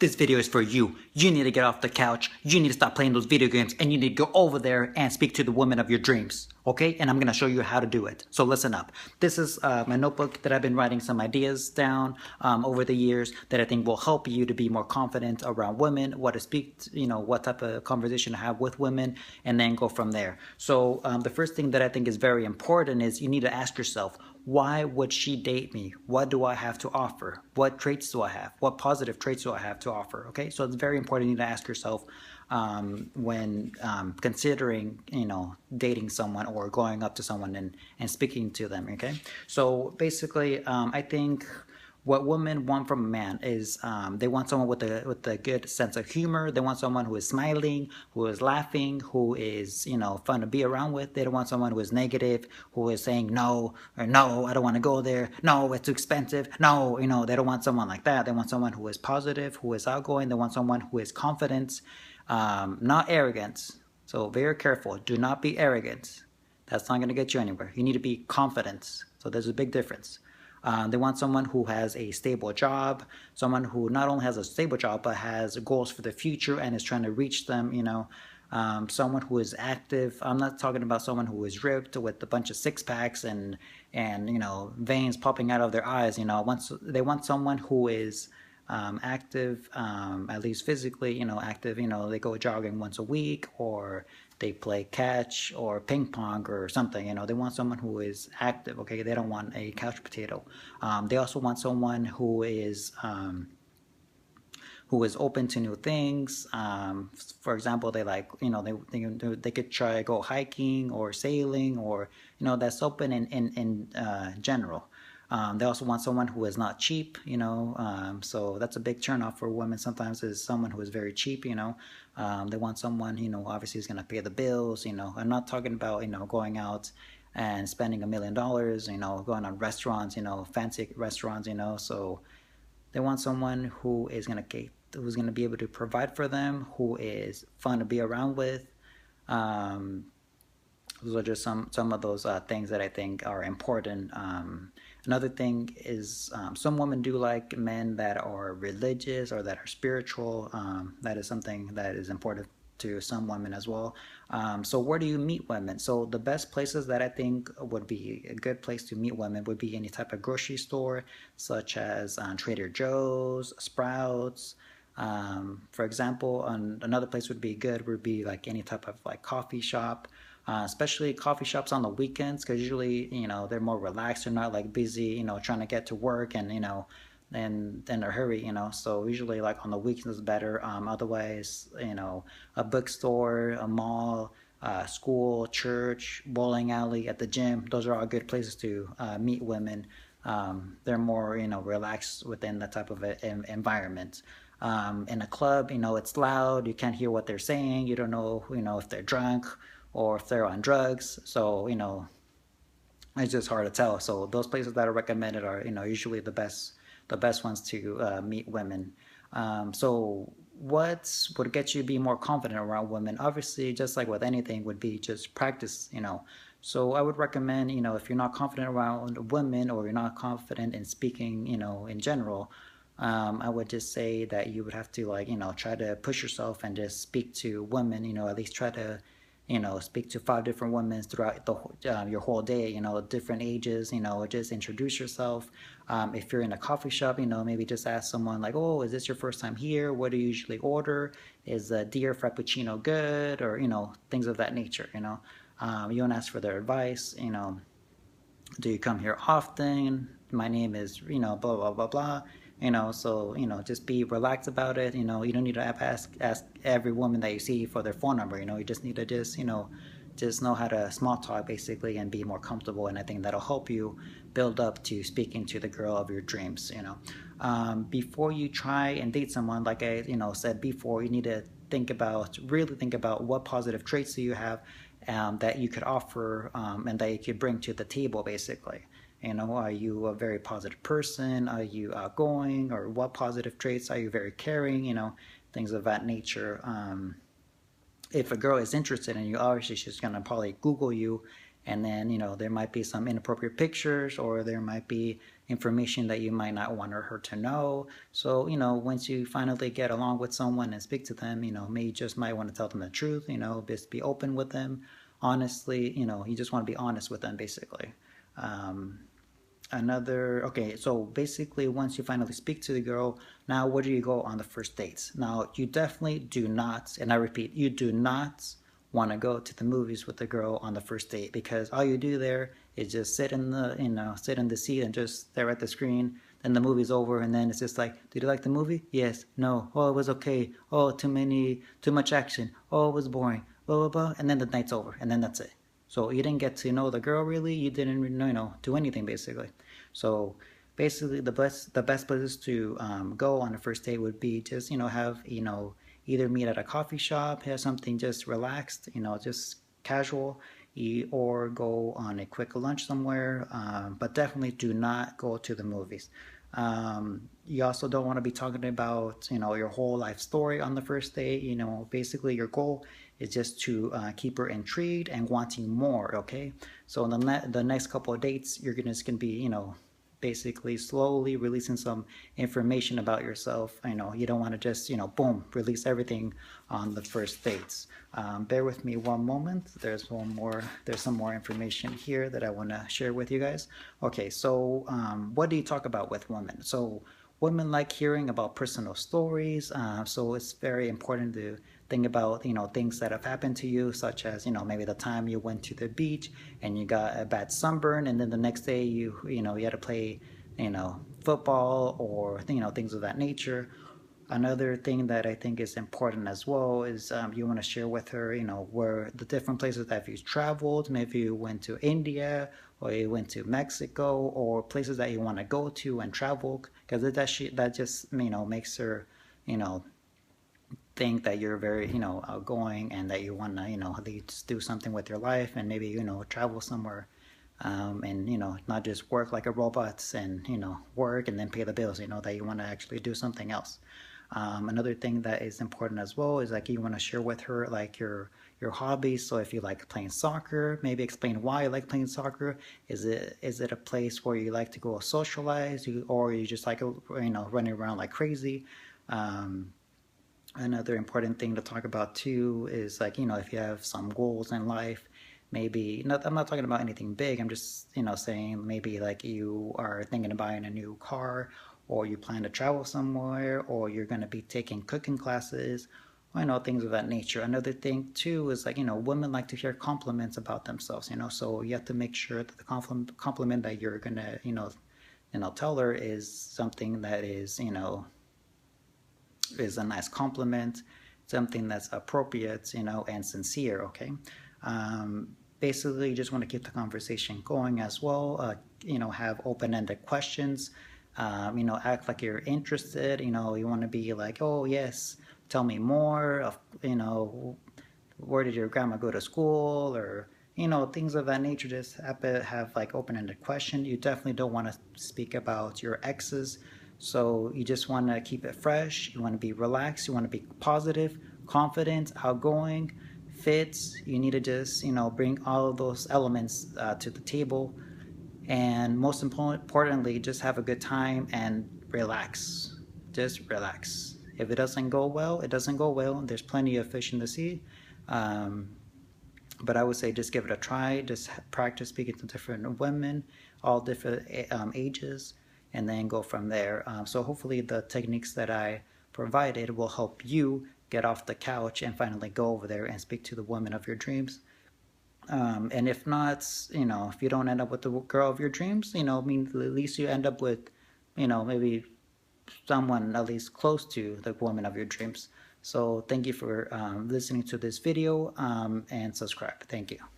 this video is for you. You need to get off the couch, you need to stop playing those video games, and you need to go over there and speak to the woman of your dreams, okay? And I'm gonna show you how to do it. So listen up. This is my notebook that I've been writing some ideas down over the years that I think will help you to be more confident around women, what to speak, what type of conversation to have with women, and then go from there. So the first thing that I think is very important is you need to ask yourself, why would she date me? What do I have to offer? What traits do I have? What positive traits do I have to offer? Okay, so it's very important you need to ask yourself when considering, dating someone or going up to someone and speaking to them. Okay, so basically, I think what women want from a man is they want someone with a good sense of humor. They want someone who is smiling, who is laughing, who is fun to be around with. They don't want someone who is negative, who is saying no, or no, I don't want to go there. No, it's too expensive. No, they don't want someone like that. They want someone who is positive, who is outgoing. They want someone who is confident, not arrogant. So very careful. Do not be arrogant. That's not going to get you anywhere. You need to be confident. So there's a big difference. They want someone who has a stable job, someone who not only has a stable job, but has goals for the future and is trying to reach them, someone who is active. I'm not talking about someone who is ripped with a bunch of six packs and veins popping out of their eyes. They want someone who is active, at least physically, active, they go jogging once a week, or they play catch or ping pong or something, they want someone who is active, okay? They don't want a couch potato. They also want someone who is open to new things. For example, they like, they could try to go hiking or sailing, or, that's open in general. They also want someone who is not cheap, so that's a big turnoff for women sometimes, is someone who is very cheap. They want someone, obviously is going to pay the bills. I'm not talking about, going out and spending $1 million, going on restaurants, fancy restaurants, so they want someone who is going to be able to provide for them, who is fun to be around with. Those are just some of those things that I think are important. Another thing is some women do like men that are religious or that are spiritual. That is something that is important to some women as well. So where do you meet women? So the best places that I think would be a good place to meet women would be any type of grocery store, such as Trader Joe's, Sprouts. For example, another place would be like any type of like coffee shop. Especially coffee shops on the weekends, because usually they're more relaxed. They're not like busy trying to get to work and in a hurry. So usually like on the weekends is better. Otherwise, a bookstore, a mall, school, church, bowling alley, at the gym, those are all good places to meet women. They're more relaxed within that type of environment. In a club, it's loud, you can't hear what they're saying, you don't know if they're drunk or if they're on drugs. So, it's just hard to tell. So those places that are recommended are, usually the best ones to meet women. So what would get you to be more confident around women? Obviously, just like with anything, would be just practice, So I would recommend, if you're not confident around women, or you're not confident in speaking, in general, I would just say that you would have to try to push yourself and just speak to women, at least try to speak to 5 different women throughout your whole day, different ages, just introduce yourself. If you're in a coffee shop, maybe just ask someone like, oh, is this your first time here? What do you usually order? Is a deer frappuccino good? Or, things of that nature, you want to ask for their advice, do you come here often? My name is, blah, blah, blah, blah. So, just be relaxed about it. You don't need to ask every woman that you see for their phone number. You just need to just know how to small talk basically and be more comfortable. And I think that'll help you build up to speaking to the girl of your dreams. Before you try and date someone, like I, said before, you need to really think about what positive traits do you have that you could offer and that you could bring to the table basically. Are you a very positive person? Are you outgoing? Or what positive traits? Are you very caring? Things of that nature. If a girl is interested in you, obviously she's going to probably Google you, and then, there might be some inappropriate pictures, or there might be, information that you might not want her to know. So, once you finally get along with someone and speak to them, maybe you just might want to tell them the truth, just be open with them. Honestly, you just want to be honest with them, basically. Um, okay, so basically once you finally speak to the girl, now where do you go on the first dates? Now you definitely do not, and I repeat, you do not want to go to the movies with the girl on the first date, because all you do there is just sit in the seat and just stare at the screen. Then the movie's over, and then it's just like, did you like the movie? Yes. No. Oh, it was okay. Oh, too much action. Oh, it was boring. Blah blah blah. And then the night's over, and then that's it. So you didn't get to know the girl really. You didn't, do anything basically. So basically, the best places to go on a first date would be just have either meet at a coffee shop, have something just relaxed, just casual, or go on a quick lunch somewhere. But definitely do not go to the movies. You also don't want to be talking about your whole life story on the first date. Basically your goal is just to keep her intrigued and wanting more. Okay, so in the next couple of dates, you're just gonna be basically slowly releasing some information about yourself. You don't want to just boom, release everything on the first dates. Bear with me one moment. There's some more information here that I want to share with you guys. Okay, so what do you talk about with women? So women like hearing about personal stories, so it's very important to think about things that have happened to you, such as maybe the time you went to the beach and you got a bad sunburn, and then the next day you had to play football, or things of that nature. Another thing that I think is important as well is you want to share with her, where the different places that you've traveled. Maybe you went to India, or you went to Mexico, or places that you want to go to and travel, because that just makes her you know think that you're very outgoing, and that you want to at least do something with your life, and maybe travel somewhere, and not just work like a robot, and work and then pay the bills. That you want to actually do something else. Another thing that is important as well is like you want to share with her like your hobbies. So if you like playing soccer, maybe explain why you like playing soccer. Is it a place where you like to go socialize, or you just like running around like crazy? Another important thing to talk about too is like if you have some goals in life. Maybe not, I'm not talking about anything big. I'm just saying maybe like you are thinking of buying a new car, or you plan to travel somewhere, or you're going to be taking cooking classes, or things of that nature. Another thing too is like women like to hear compliments about themselves. So you have to make sure that the compliment that you're going to tell her is something that is a nice compliment, something that's appropriate, and sincere. Okay. Basically, you just want to keep the conversation going as well. Have open-ended questions. Act like you're interested. You want to be like, oh yes, tell me more. Of where did your grandma go to school, or things of that nature. Just have like open-ended question. You definitely don't want to speak about your exes. So you just want to keep it fresh. You want to be relaxed. You want to be positive, confident, outgoing, fits. You need to just bring all of those elements to the table, and most importantly, just have a good time and relax. Just relax. If it doesn't go well, it doesn't go well. There's plenty of fish in the sea. Um, but I would say just give it a try. Just practice speaking to different women, all different ages, and then go from there. So hopefully the techniques that I provided will help you get off the couch and finally go over there and speak to the woman of your dreams. And if not, if you don't end up with the girl of your dreams, at least you end up with, maybe someone at least close to the woman of your dreams. So thank you for listening to this video, and subscribe. Thank you.